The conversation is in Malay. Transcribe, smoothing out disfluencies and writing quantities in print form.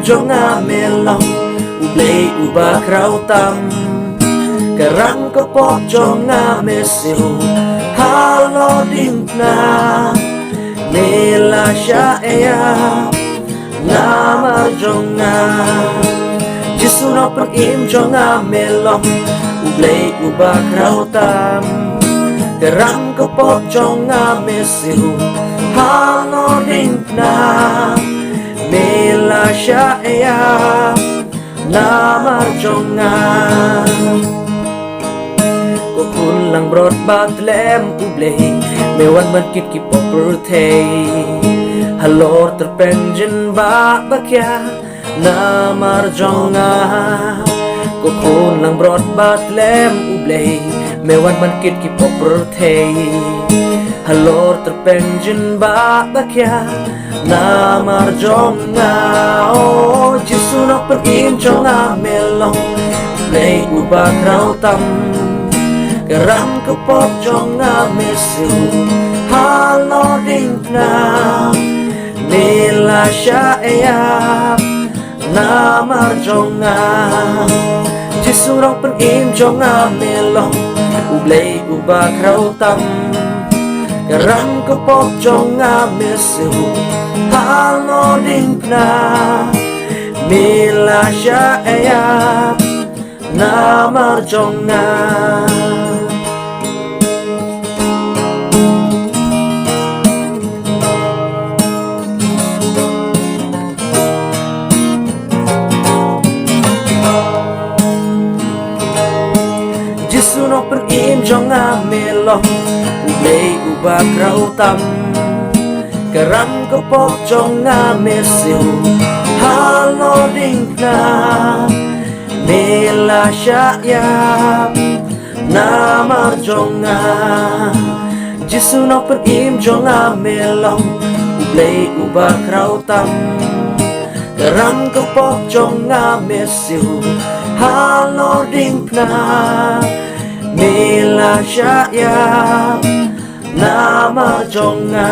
jonga melong ublay uba krautam karang kapok jonga mesiu halo dinkna nela sya eya namar jonga jisuno penim jonga melong ublay uba krautam karang kapok jonga mesiu halo dinkna nela sya eya namar jonga kokun lang brot batlem ublay mewan mankit ki popurtay halor terpenjen ba bakya namar jonga kokun lang brot batlem ublay mewan mankit ki popurtay halor terpenjen ba bakya namar jonga oh jisuno penim jonga melong ublay uba krautam karang kapok jonga mesiu halo dinkna nila sya eya namar jonga jisurong penim jonga melong ublay uba krautam karang kapok jonga mesiu halo dinkna nila sya eya namar jonga jisuno penim jonga melong ublay uba krautam karang kapok jonga mesiu halo dinkna nila sya eya namar jonga jisuno penim jonga melong ublay uba krautam karang kapok jonga mesiu halo dinkna nila sya eya namar jonga